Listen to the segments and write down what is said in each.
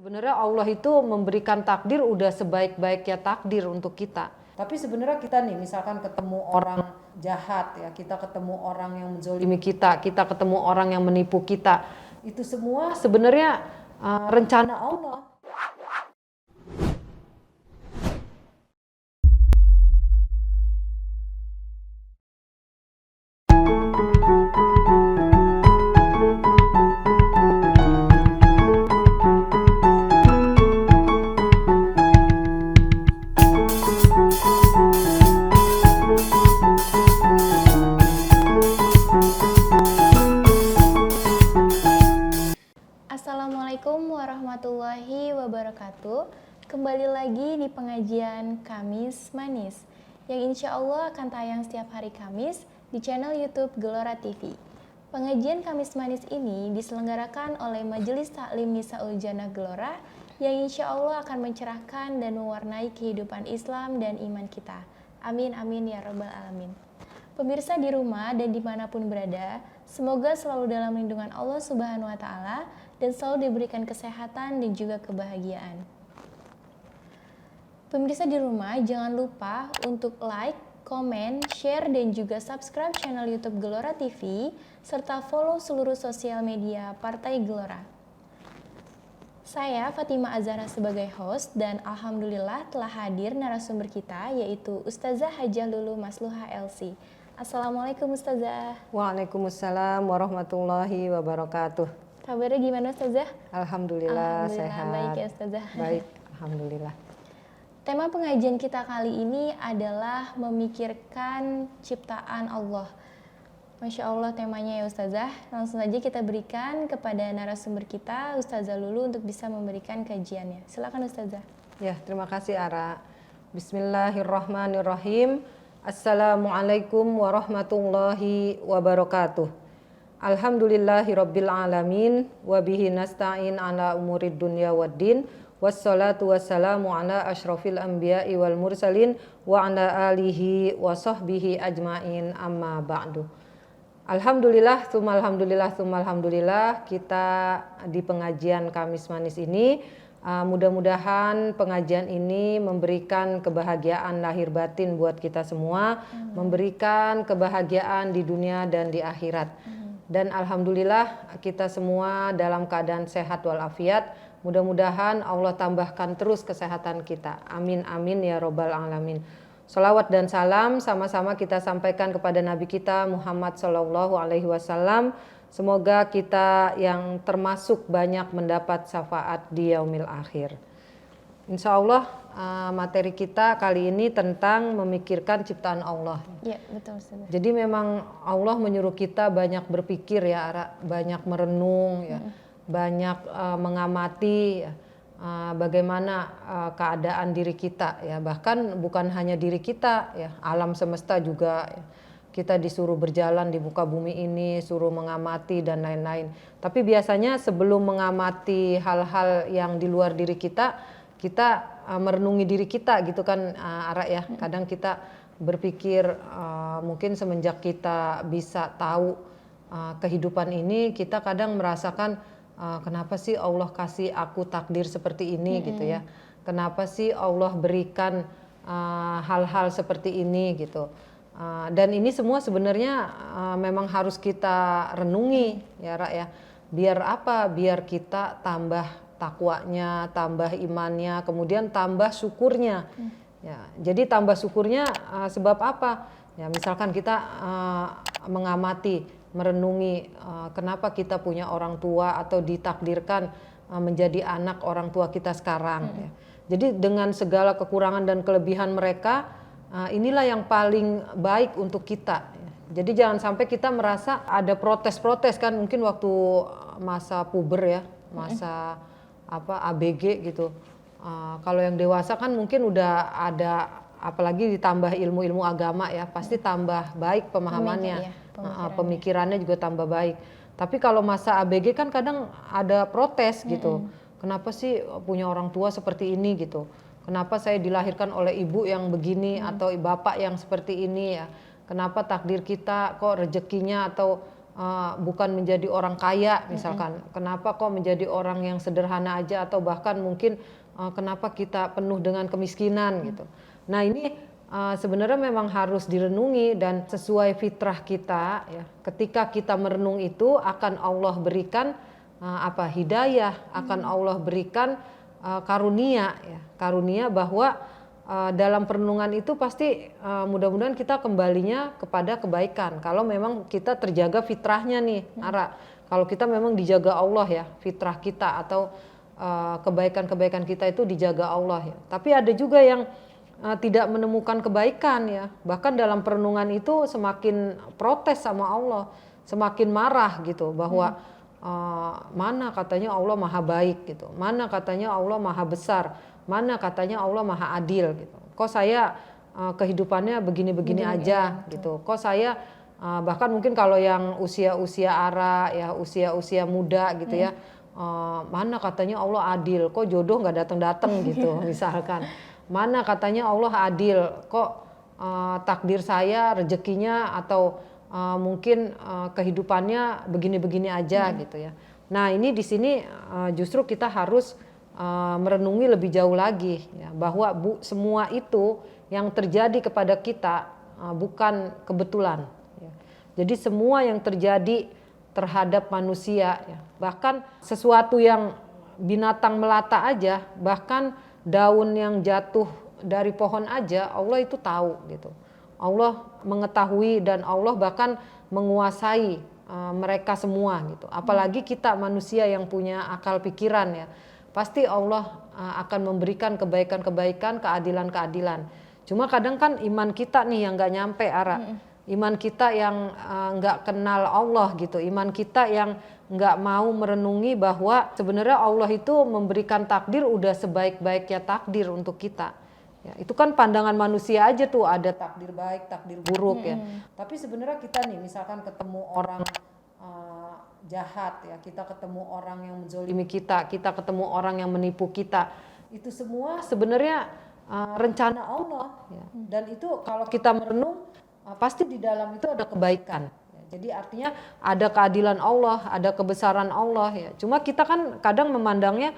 Sebenarnya Allah itu memberikan takdir udah sebaik-baiknya takdir untuk kita. Tapi sebenarnya kita nih misalkan ketemu orang jahat ya, kita ketemu orang yang menzolimi kita ketemu orang yang menipu kita. Itu semua sebenarnya rencana Allah. Assalamualaikum warahmatullahi wabarakatuh. Kembali lagi di pengajian Kamis Manis yang insya Allah akan tayang setiap hari Kamis di channel YouTube Gelora TV. Pengajian Kamis Manis ini diselenggarakan oleh Majelis Taklim Nisaul Jannah Gelora yang insya Allah akan mencerahkan dan mewarnai kehidupan Islam dan iman kita. Amin amin ya rabbal alamin. Pemirsa di rumah dan dimanapun berada, semoga selalu dalam lindungan Allah Subhanahu wa Ta'ala dan selalu diberikan kesehatan dan juga kebahagiaan. Pemirsa di rumah, jangan lupa untuk like, komen, share, dan juga subscribe channel YouTube Gelora TV serta follow seluruh sosial media Partai Gelora. Saya Fatima Azhara sebagai host dan alhamdulillah telah hadir narasumber kita yaitu Ustazah Hajah Lulu Masluha LC. Assalamualaikum Ustazah. Waalaikumsalam warahmatullahi wabarakatuh. Kabarnya gimana Ustazah? Alhamdulillah sehat. Baik ya Ustazah. Baik, alhamdulillah. Tema pengajian kita kali ini adalah memikirkan ciptaan Allah. Masya Allah temanya ya Ustazah. Langsung saja kita berikan kepada narasumber kita Ustazah Lulu untuk bisa memberikan kajiannya. Silakan Ustazah. Ya, terima kasih Ara. Bismillahirrahmanirrahim. Assalamualaikum warahmatullahi wabarakatuh. Alhamdulillahirabbil alamin wa bihi nasta'in ala umurid dunya waddin. Wassalatu wassalamu ala asyrafil anbiya'i wal mursalin wa ala alihi wa sahbihi ajmain amma ba'du. Alhamdulillah, alhamdulillah kita di pengajian Kamis Manis ini mudah-mudahan pengajian ini memberikan kebahagiaan lahir batin buat kita semua, memberikan kebahagiaan di dunia dan di akhirat. Dan alhamdulillah kita semua dalam keadaan sehat walafiat. Mudah-mudahan Allah tambahkan terus kesehatan kita. Amin amin ya robbal alamin. Salawat dan salam sama-sama kita sampaikan kepada Nabi kita Muhammad Sallallahu Alaihi Wasallam. Semoga kita yang termasuk banyak mendapat syafaat di yaumil akhir. Insya Allah materi kita kali ini tentang memikirkan ciptaan Allah. Ya, betul Ustazah. Jadi memang Allah menyuruh kita banyak berpikir ya, Ara, banyak merenung ya, banyak mengamati ya, bagaimana keadaan diri kita ya, bahkan bukan hanya diri kita ya, alam semesta juga ya. Kita disuruh berjalan di muka bumi ini, suruh mengamati dan lain-lain. Tapi biasanya sebelum mengamati hal-hal yang di luar diri kita merenungi diri kita gitu kan Ara ya. Kadang kita berpikir mungkin semenjak kita bisa tahu kehidupan ini, kita kadang merasakan kenapa sih Allah kasih aku takdir seperti ini gitu ya. Kenapa sih Allah berikan hal-hal seperti ini gitu. Dan ini semua sebenarnya memang harus kita renungi ya Ra ya. Biar apa? Biar kita tambah takwanya, tambah imannya, kemudian tambah syukurnya. Ya, jadi tambah syukurnya sebab apa? Ya misalkan kita mengamati, merenungi kenapa kita punya orang tua atau ditakdirkan menjadi anak orang tua kita sekarang. Ya. Jadi dengan segala kekurangan dan kelebihan mereka, inilah yang paling baik untuk kita. Jadi jangan sampai kita merasa ada protes-protes kan, mungkin waktu masa puber ya, masa ABG gitu. Kalau yang dewasa kan mungkin udah ada, apalagi ditambah ilmu-ilmu agama ya, pasti tambah baik pemahamannya, pemikirannya juga tambah baik. Tapi kalau masa ABG kan kadang ada protes gitu. Kenapa sih punya orang tua seperti ini gitu? Kenapa saya dilahirkan oleh ibu yang begini atau bapak yang seperti ini ya? Kenapa takdir kita kok rezekinya atau bukan menjadi orang kaya misalkan. Kenapa kok menjadi orang yang sederhana aja, atau bahkan mungkin kenapa kita penuh dengan kemiskinan gitu. Nah ini sebenarnya memang harus direnungi, dan sesuai fitrah kita ya. Ketika kita merenung itu akan Allah berikan hidayah, akan Allah berikan karunia ya. Karunia bahwa dalam perenungan itu pasti mudah-mudahan kita kembalinya kepada kebaikan. Kalau memang kita terjaga fitrahnya nih, Ara. Kalau kita memang dijaga Allah ya, fitrah kita atau kebaikan-kebaikan kita itu dijaga Allah ya. Tapi ada juga yang tidak menemukan kebaikan ya. Bahkan dalam perenungan itu semakin protes sama Allah, semakin marah gitu bahwa mana katanya Allah maha baik gitu, mana katanya Allah maha besar, mana katanya Allah maha adil gitu. Kok saya kehidupannya begini-begini aja gitu. Kok saya bahkan mungkin kalau yang usia-usia Ara ya, usia-usia muda gitu ya, mana katanya Allah adil, kok jodoh nggak datang-datang gitu misalkan. Mana katanya Allah adil, kok takdir saya rezekinya atau mungkin kehidupannya begini-begini aja gitu ya. Nah ini di sini justru kita harus merenungi lebih jauh lagi ya, bahwa semua itu yang terjadi kepada kita bukan kebetulan ya. Jadi semua yang terjadi terhadap manusia ya, bahkan sesuatu yang binatang melata aja, bahkan daun yang jatuh dari pohon aja Allah itu tahu gitu. Allah mengetahui dan Allah bahkan menguasai mereka semua gitu. Apalagi kita manusia yang punya akal pikiran ya. Pasti Allah akan memberikan kebaikan-kebaikan, keadilan-keadilan. Cuma kadang kan iman kita nih yang gak nyampe, Ara. Iman kita yang gak kenal Allah gitu. Iman kita yang gak mau merenungi bahwa sebenarnya Allah itu memberikan takdir udah sebaik-baiknya takdir untuk kita. Ya, itu kan pandangan manusia aja tuh, ada takdir baik, takdir buruk ya. Tapi sebenarnya kita nih misalkan ketemu orang jahat ya, kita ketemu orang yang menzolimi kita ketemu orang yang menipu kita, itu semua sebenarnya rencana Allah ya. Dan itu kalau kita merenung pasti di dalam itu ada kebaikan ya. Jadi artinya ada keadilan Allah, ada kebesaran Allah ya. Cuma kita kan kadang memandangnya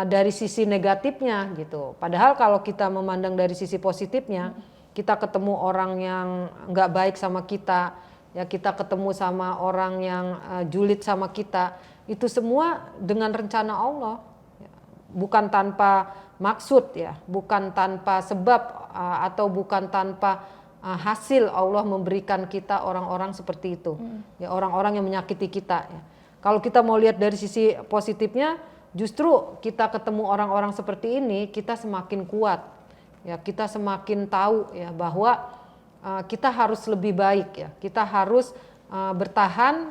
dari sisi negatifnya gitu. Padahal kalau kita memandang dari sisi positifnya, kita ketemu orang yang nggak baik sama kita ya, kita ketemu sama orang yang julid sama kita, itu semua dengan rencana Allah ya. Bukan tanpa maksud ya, bukan tanpa sebab atau bukan tanpa hasil Allah memberikan kita orang-orang seperti itu ya, orang-orang yang menyakiti kita ya. Kalau kita mau lihat dari sisi positifnya, justru kita ketemu orang-orang seperti ini, kita semakin kuat ya, kita semakin tahu ya bahwa kita harus lebih baik ya, kita harus bertahan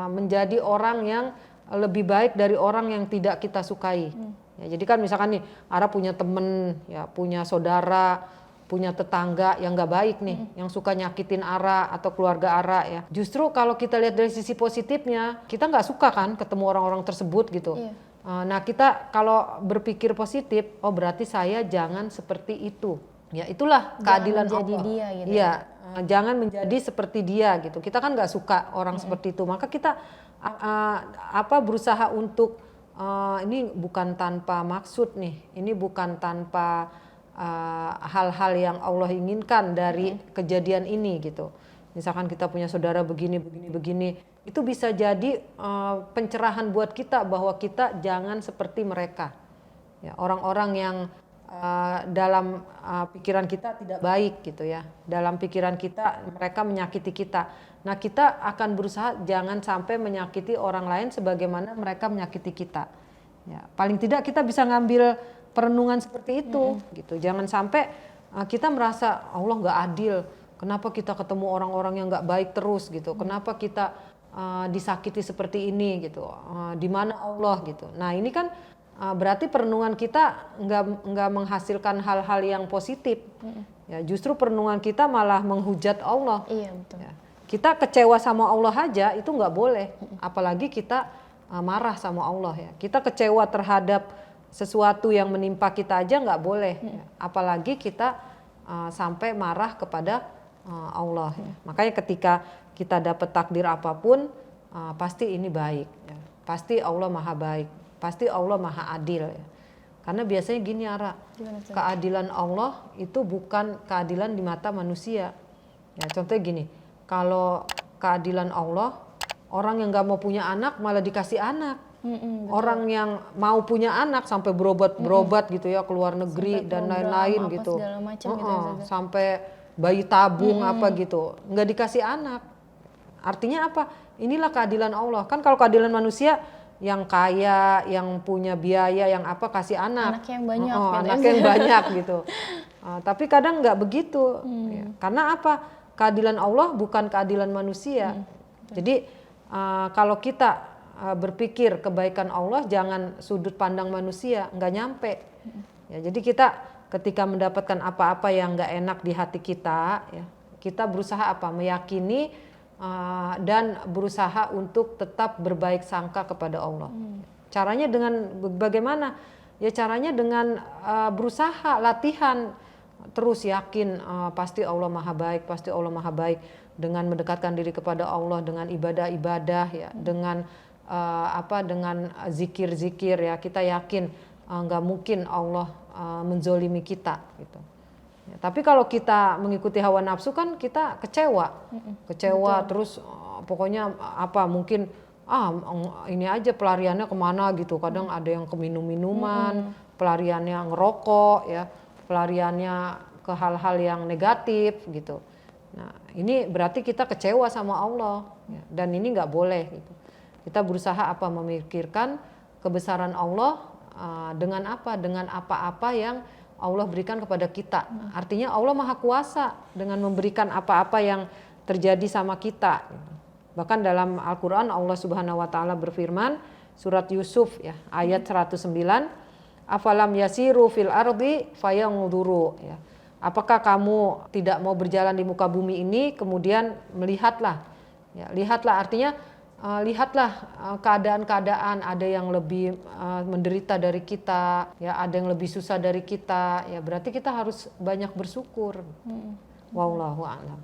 menjadi orang yang lebih baik dari orang yang tidak kita sukai ya. Jadi kan misalkan nih Ara punya temen ya, punya saudara, punya tetangga yang gak baik nih, yang suka nyakitin Ara atau keluarga Ara ya. Justru kalau kita lihat dari sisi positifnya, kita gak suka kan ketemu orang-orang tersebut gitu. Nah kita kalau berpikir positif, oh berarti saya jangan seperti itu. Ya itulah keadilan Allah. Dia, gitu ya, jangan menjadi seperti dia gitu. Kita kan nggak suka orang seperti itu. Maka kita berusaha untuk ini bukan tanpa maksud nih. Ini bukan tanpa hal-hal yang Allah inginkan dari kejadian ini gitu. Misalkan kita punya saudara begini, itu bisa jadi pencerahan buat kita bahwa kita jangan seperti mereka. Ya, orang-orang yang dalam pikiran kita tidak baik gitu ya. Dalam pikiran kita mereka menyakiti kita. Nah kita akan berusaha jangan sampai menyakiti orang lain sebagaimana mereka menyakiti kita. Ya, paling tidak kita bisa ngambil perenungan seperti itu gitu. Jangan sampai kita merasa Allah nggak adil. Kenapa kita ketemu orang-orang yang nggak baik terus gitu? Kenapa kita disakiti seperti ini gitu? Di mana Allah gitu? Nah ini kan berarti perenungan kita nggak menghasilkan hal-hal yang positif. Ya, justru perenungan kita malah menghujat Allah. Iya betul. Ya, kita kecewa sama Allah aja itu nggak boleh, apalagi kita marah sama Allah ya. Kita kecewa terhadap sesuatu yang menimpa kita aja nggak boleh, ya. Apalagi kita sampai marah kepada Allah. Ya. Makanya ketika kita dapat takdir apapun, pasti ini baik. Ya. Pasti Allah maha baik, pasti Allah maha adil. Ya. Karena biasanya gini Ara, keadilan Allah itu bukan keadilan di mata manusia. Ya, contohnya gini, kalau keadilan Allah, orang yang nggak mau punya anak malah dikasih anak. Orang yang mau punya anak sampai berobat gitu ya, ke luar negeri dan lain-lain gitu. Sampai bayi tabung apa gitu, nggak dikasih anak. Artinya apa? Inilah keadilan Allah. Kan kalau keadilan manusia, yang kaya, yang punya biaya, yang apa kasih anak. Anak yang banyak. Anak yang banyak gitu. Tapi kadang nggak begitu. Ya. Karena apa? Keadilan Allah bukan keadilan manusia. Jadi kalau kita berpikir kebaikan Allah, jangan sudut pandang manusia, nggak nyampe. Ya, jadi kita ketika mendapatkan apa-apa yang nggak enak di hati kita, ya, kita berusaha apa? Meyakini dan berusaha untuk tetap berbaik sangka kepada Allah. Caranya dengan bagaimana? Ya caranya dengan berusaha, latihan, terus yakin pasti Allah maha baik, pasti Allah maha baik, dengan mendekatkan diri kepada Allah dengan ibadah-ibadah ya, dengan dengan zikir-zikir ya, kita yakin nggak mungkin Allah menzolimi kita gitu. Ya, tapi kalau kita mengikuti hawa nafsu kan kita kecewa. Betul. Terus pokoknya mungkin ini aja pelariannya kemana gitu. Kadang ada yang ke minum-minuman, pelariannya ngerokok ya, pelariannya ke hal-hal yang negatif gitu. Nah ini berarti kita kecewa sama Allah ya, dan ini nggak boleh gitu. Kita berusaha memikirkan kebesaran Allah dengan apa-apa yang Allah berikan kepada kita. Artinya Allah maha kuasa dengan memberikan apa-apa yang terjadi sama kita. Bahkan dalam Al-Quran Allah Subhanahu Wa Taala berfirman, surat Yusuf ya, ayat 109, afalam yasiru fil ardi fayanzuru ya. Apakah kamu tidak mau berjalan di muka bumi ini, kemudian melihatlah. Ya, lihatlah artinya lihatlah keadaan-keadaan, ada yang lebih menderita dari kita, ya ada yang lebih susah dari kita, ya berarti kita harus banyak bersyukur. Wallahu a'lam.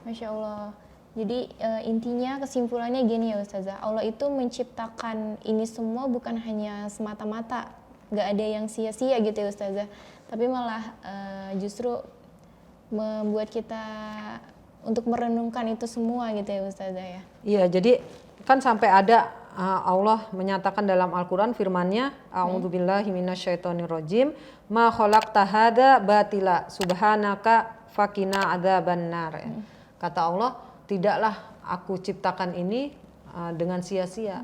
Masya Allah. Jadi intinya kesimpulannya gini ya Ustazah, Allah itu menciptakan ini semua bukan hanya semata-mata, nggak ada yang sia-sia gitu ya Ustazah, tapi malah justru membuat kita untuk merenungkan itu semua gitu ya Ustazah ya. Iya, jadi kan sampai ada Allah menyatakan dalam Al-Quran firman-Nya, a'udzubillahi minasyaitonirrajim, ma khalaqta hadza batila subhanaka faqina adzabannar. Kata Allah, tidaklah aku ciptakan ini dengan sia-sia.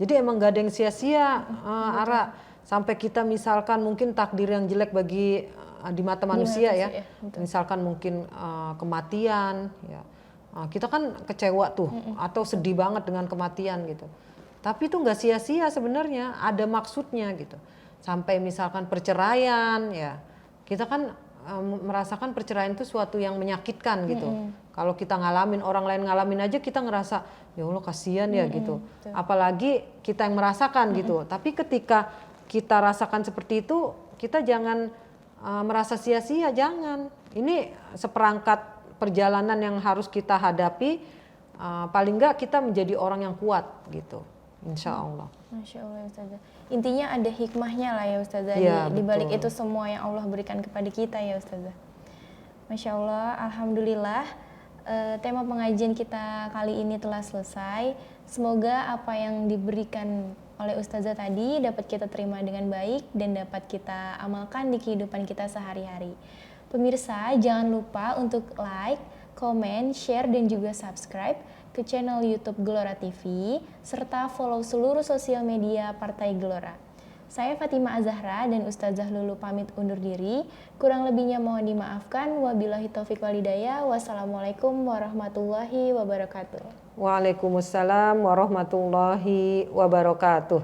Jadi emang gak ada yang sia-sia, Ara. Sampai kita misalkan mungkin takdir yang jelek bagi di mata manusia ya. Misalkan mungkin kematian ya. Kita kan kecewa tuh atau sedih banget dengan kematian gitu. Tapi itu nggak sia-sia sebenarnya, ada maksudnya gitu. Sampai misalkan perceraian ya, kita kan merasakan perceraian itu suatu yang menyakitkan gitu. Kalau kita ngalamin, orang lain ngalamin aja kita ngerasa ya Allah kasihan ya gitu. Apalagi kita yang merasakan gitu. Tapi ketika kita rasakan seperti itu, kita jangan merasa sia-sia, jangan. Ini seperangkat perjalanan yang harus kita hadapi, paling enggak kita menjadi orang yang kuat gitu, insya Allah. Masya Allah ya Ustazah. Intinya ada hikmahnya lah ya Ustazah ya, di balik itu semua yang Allah berikan kepada kita ya Ustazah. Masya Allah, alhamdulillah tema pengajian kita kali ini telah selesai. Semoga apa yang diberikan oleh Ustazah tadi dapat kita terima dengan baik dan dapat kita amalkan di kehidupan kita sehari-hari. Pemirsa, jangan lupa untuk like, komen, share, dan juga subscribe ke channel YouTube Gelora TV, serta follow seluruh sosial media Partai Gelora. Saya Fatimah Azahra dan Ustazah Lulu pamit undur diri. Kurang lebihnya mohon dimaafkan. Wabillahi taufiq walhidayah. Wassalamualaikum warahmatullahi wabarakatuh. Waalaikumsalam warahmatullahi wabarakatuh.